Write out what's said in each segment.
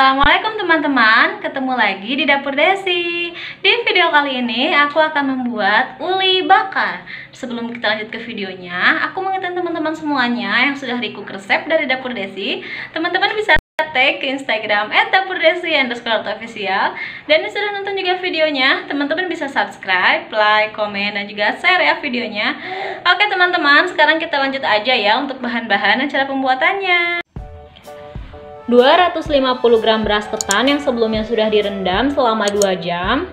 Assalamualaikum teman-teman, ketemu lagi di Dapur Desi. Di video kali ini aku akan membuat uli bakar. Sebelum kita lanjut ke videonya, aku mengingatkan teman-teman semuanya yang sudah recook resep dari Dapur Desi. Teman-teman bisa tag ke Instagram @dapurdesi_official. Dan yang sudah nonton juga videonya, teman-teman bisa subscribe, like, komen, dan juga share ya videonya. Oke teman-teman, sekarang kita lanjut aja ya untuk bahan-bahan dan cara pembuatannya. 250 gram beras ketan yang sebelumnya sudah direndam selama 2 jam,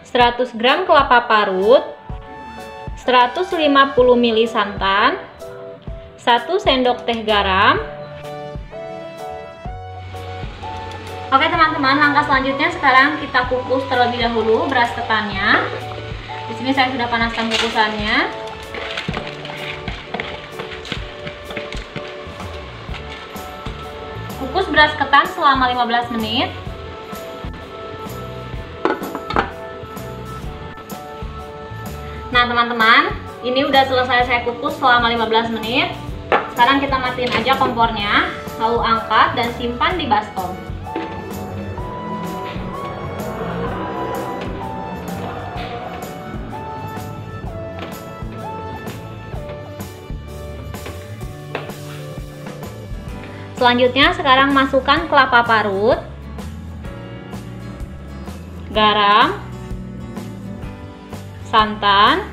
100 gram kelapa parut, 150 ml santan, 1 sendok teh garam. Oke teman-teman, langkah selanjutnya sekarang kita kukus terlebih dahulu beras ketannya. Di sini saya sudah panaskan kukusannya. Kukus beras ketan selama 15 menit. Nah teman-teman, ini udah selesai saya kukus selama 15 menit. Sekarang kita matiin aja kompornya, lalu angkat dan simpan di baskom. Selanjutnya sekarang masukkan kelapa parut, garam, santan,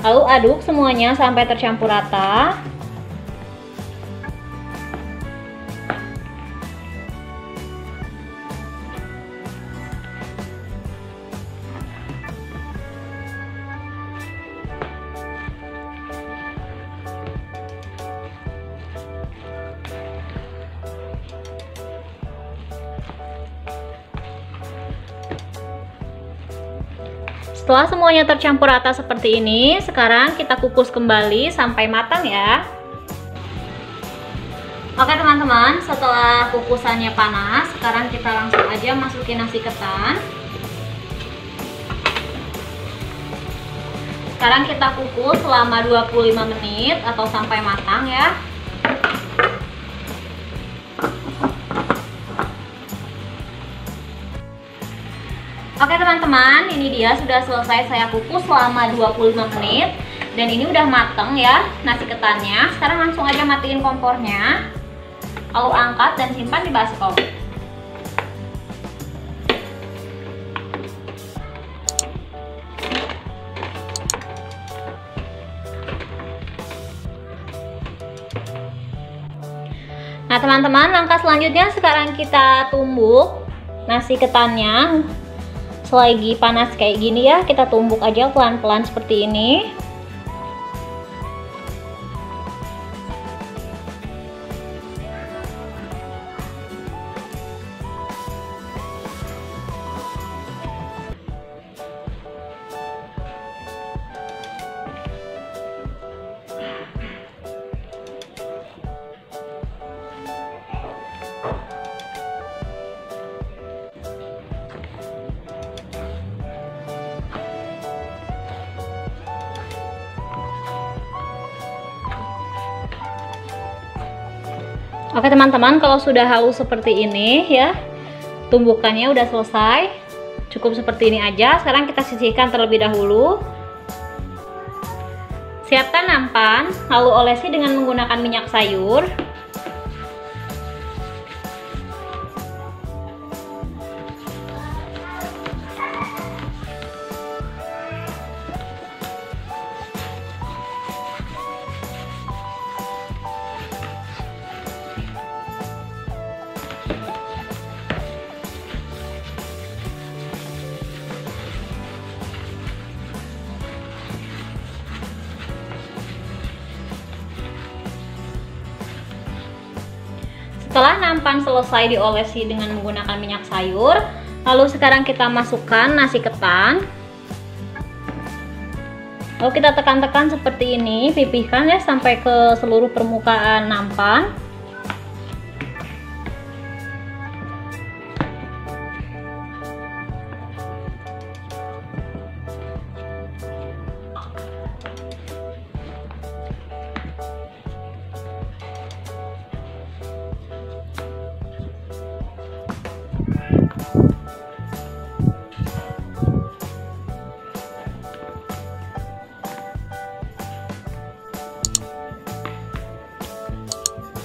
lalu aduk semuanya sampai tercampur rata. Setelah semuanya tercampur rata seperti ini, sekarang kita kukus kembali sampai matang ya. Oke teman-teman, setelah kukusannya panas, sekarang kita langsung aja masukin nasi ketan. Sekarang kita kukus selama 25 menit atau sampai matang ya. Oke teman-teman, ini dia sudah selesai saya kukus selama 25 menit. Dan ini udah mateng ya nasi ketannya. Sekarang langsung aja matiin kompornya, lalu angkat dan simpan di baskom. Nah teman-teman, langkah selanjutnya sekarang kita tumbuk nasi ketannya. Selagi panas kayak gini ya, kita tumbuk aja pelan-pelan seperti ini. Oke teman-teman, kalau sudah halus seperti ini ya, tumbukannya udah selesai. Cukup seperti ini aja. Sekarang kita sisihkan terlebih dahulu. Siapkan nampan, lalu olesi dengan menggunakan minyak sayur. Setelah nampan selesai diolesi dengan menggunakan minyak sayur, lalu sekarang kita masukkan nasi ketan. Lalu kita tekan-tekan seperti ini, pipihkan ya sampai ke seluruh permukaan nampan.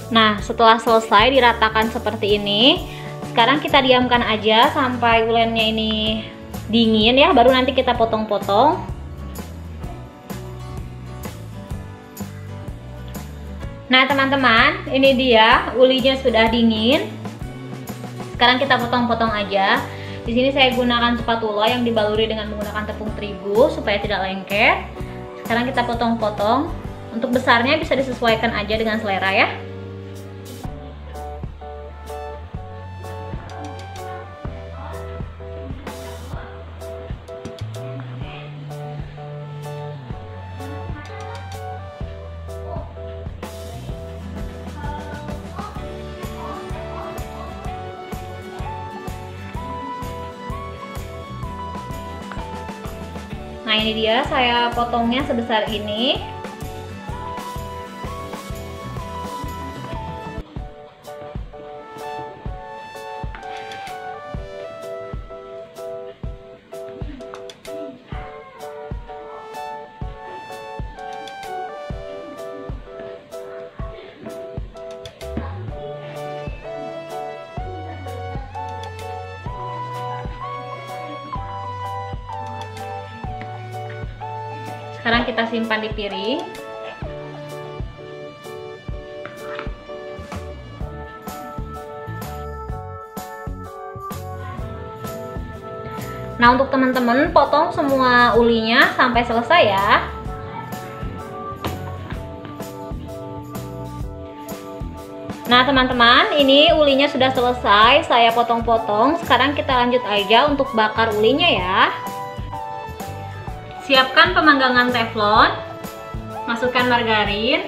Nah, setelah selesai diratakan seperti ini, sekarang kita diamkan aja sampai ulennya ini dingin ya, baru nanti kita potong-potong. Nah teman-teman, ini dia ulinya sudah dingin. Sekarang kita potong-potong aja. Di sini saya gunakan spatula yang dibaluri dengan menggunakan tepung terigu supaya tidak lengket. Sekarang kita potong-potong. Untuk besarnya bisa disesuaikan aja dengan selera ya. Nah ini dia, saya potongnya sebesar ini. Sekarang kita simpan di piring. Nah untuk teman-teman potong semua ulinya sampai selesai ya. Nah teman-teman, ini ulinya sudah selesai, saya potong-potong. Sekarang kita lanjut aja untuk bakar ulinya ya. Siapkan pemanggangan teflon, masukkan margarin,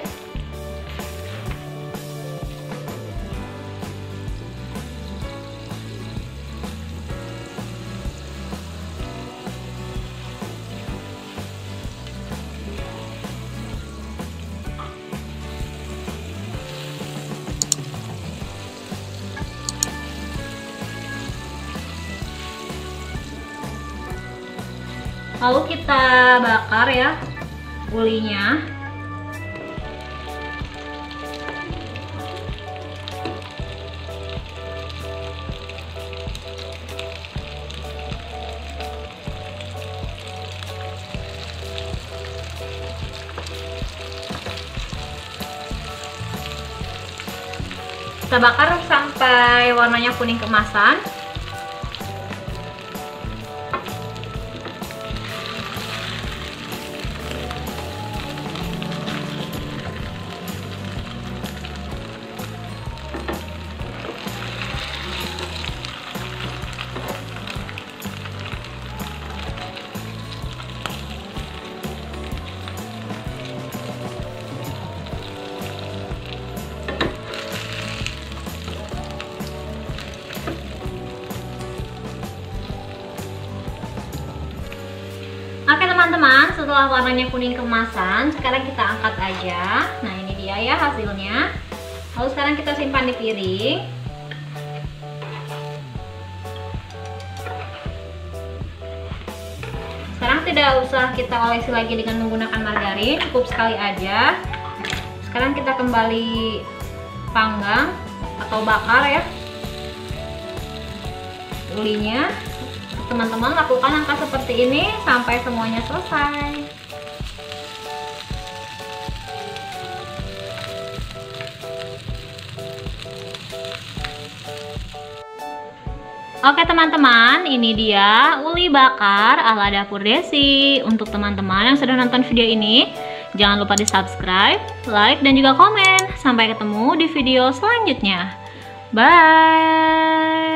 lalu kita bakar ya ulinya. Kita bakar sampai warnanya kuning keemasan. Oke teman-teman, setelah warnanya kuning keemasan, sekarang kita angkat aja. Nah ini dia ya hasilnya. Lalu sekarang kita simpan di piring. Sekarang tidak usah kita olesi lagi dengan menggunakan margarin, cukup sekali aja. Sekarang kita kembali panggang atau bakar ya ulinya. Teman-teman lakukan langkah seperti ini sampai semuanya selesai. Oke teman-teman, ini dia uli bakar ala dapur Desi. Untuk teman-teman yang sudah nonton video ini, jangan lupa di subscribe, like, dan juga komen. Sampai ketemu di video selanjutnya. Bye.